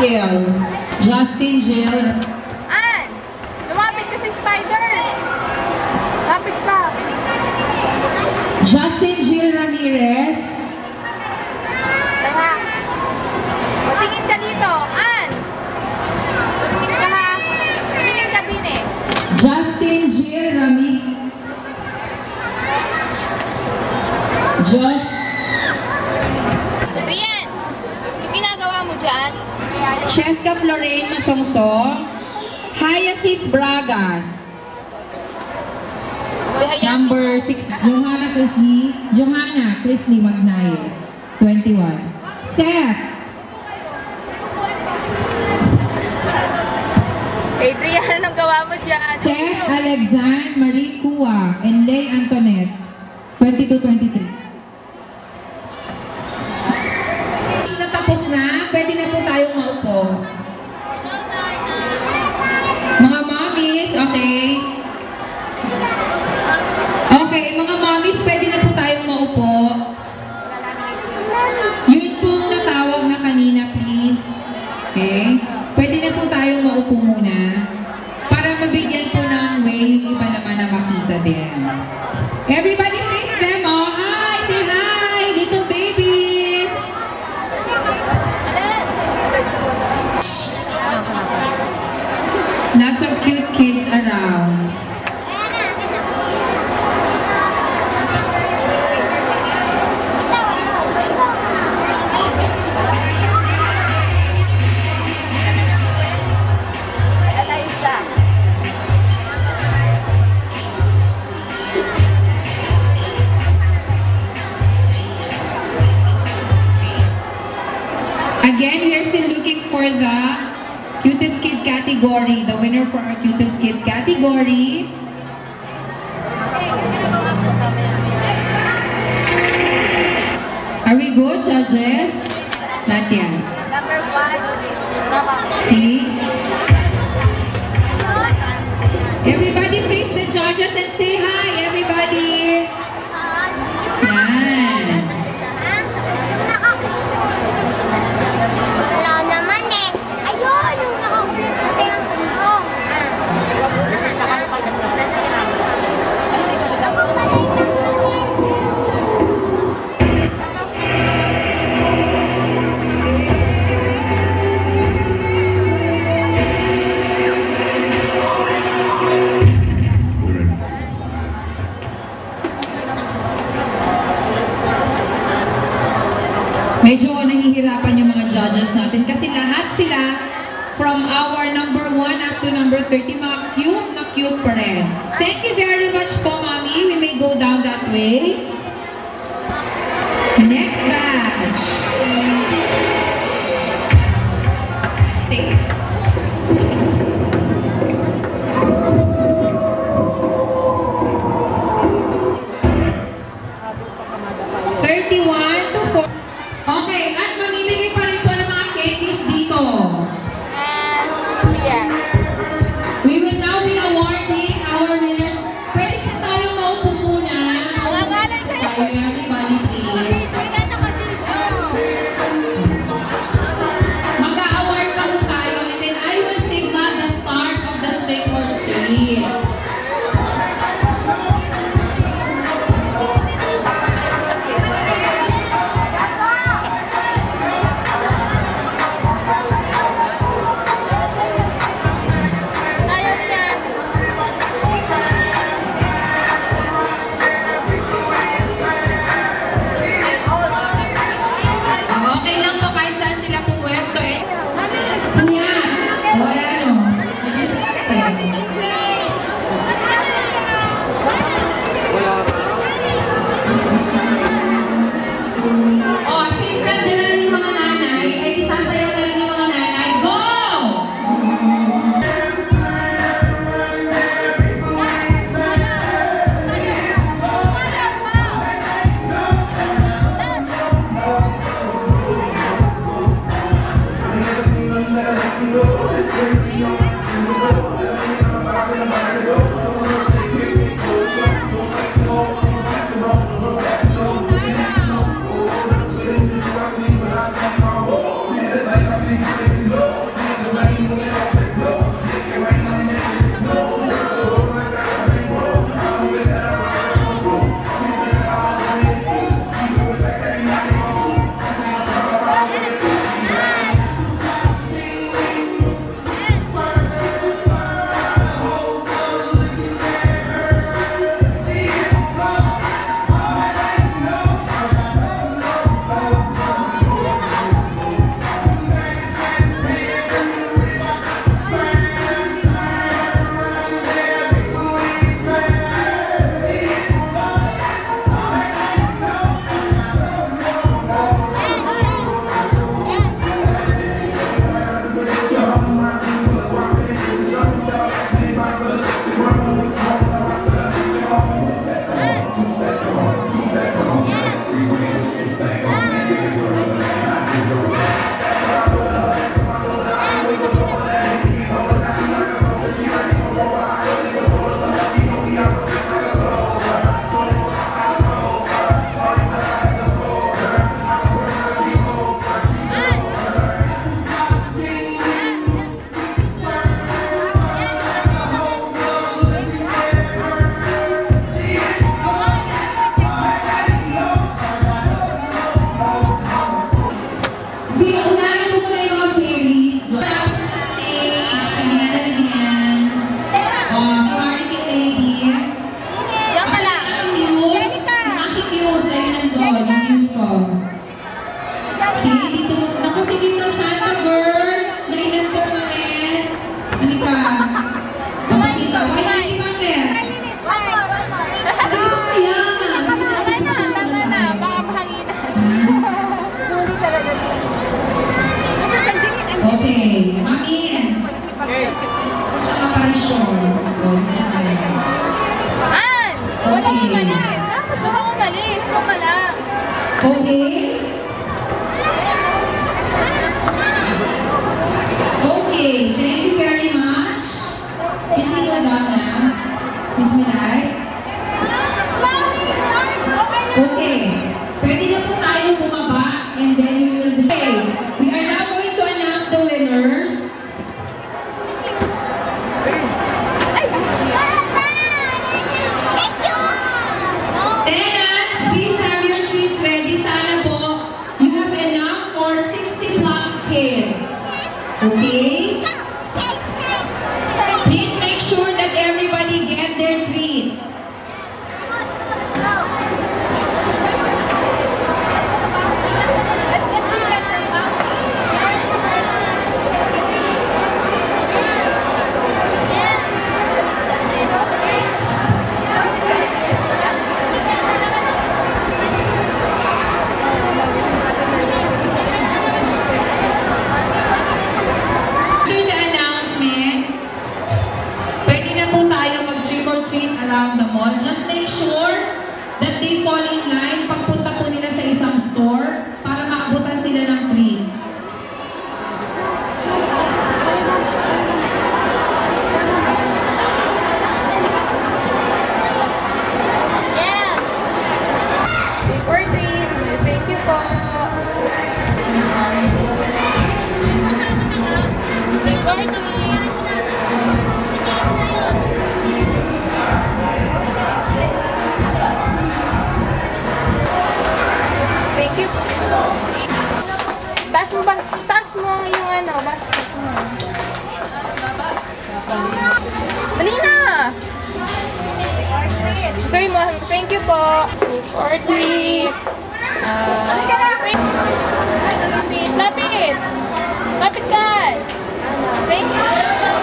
Jill. Justin Jill. An! Lumapit ka sa spider! Lapit ka! Justin Jill Ramirez. Tara! Patingin ka dito! An! Patingin ka ha! Patingin ka din eh! Justin Jill Ramirez. Josh. Rian! Yung ginagawa mo dyan? Cheska Florain Masongso. Hyacinth Bragas. Number 6, Johanna Chrisley Magnay, 21. Seth. Adrian, anong gawa mo dyan? Seth Alexandre Marie Cua and Lay Antoinette, 22-23. Tapos na, pwede na po tayong maupo. Mga mommies, okay? Okay, mga mommies, pwede na po tayong maupo. Yun pong natawag na kanina, please. Okay? Pwede na po tayong maupo muna para mabigyan po ng way yung iba naman na makita din. Everybody face them, oh. Hi! Say hi! Little babies! Lots of cute kids around. Eliza. Again, we are still looking for the cutest kid category. The winner for our cutest kid category. Are we good, judges? Not yet. Number 1. See? Everybody face the judges and say hi, everybody. Yan. Wala naman eh. Ayun! Yung nakakulit sa tingin ko. Medyo nahihirapan yung mga judges natin kasi lahat sila from our number 1 up to number 30, mga cute pa rin. Thank you very much po, Mommy. We may go down that way. Next batch. Stay. Okay, at mamimigay pa rin po ng mga candies dito. Yes. We will Sino unahin ko muna yung mga fairies? Wala po sa stage. Kami na lalagyan. Hurricane Lady. Diyan ka lang. Ang news. Yung aking news. Ayun nandun. Yung news ko. Okay, dito. Naku, si Dito Santa Girl. Nainantok namin. Halika. Kapag dito. Bakit hindi bakit? Halika ba kaya? Tama na. Baka mahanginan. Huli talaga. Okay. Mami. Sa siyang aparisyon. An! Walang umalis. Huwag kang umalis. Ito ka lang. Okay? Okay, thank you very much. Hindi na na. Miss Milay? Okay. Pwede na po tayo bumaba and then we will be... Okay, we are now going to announce the winners. Tenants, please have your treats ready. Sana po, you have enough for 60 plus kids. Okay? Please make sure that everybody get their treats. After the announcement, pwede na po tayo mag-trick or treat around the mall. Just make sure that they fall in line pagpunta po nila sa isang store para maabutan sila ng treats. Before three, thank you po. Before three. Thank you. Taas mo yung ano, basket mo. Dali na! Sorry mo, thank you po. Or three. Lapit! Lapit! Lapit ka! Thank you!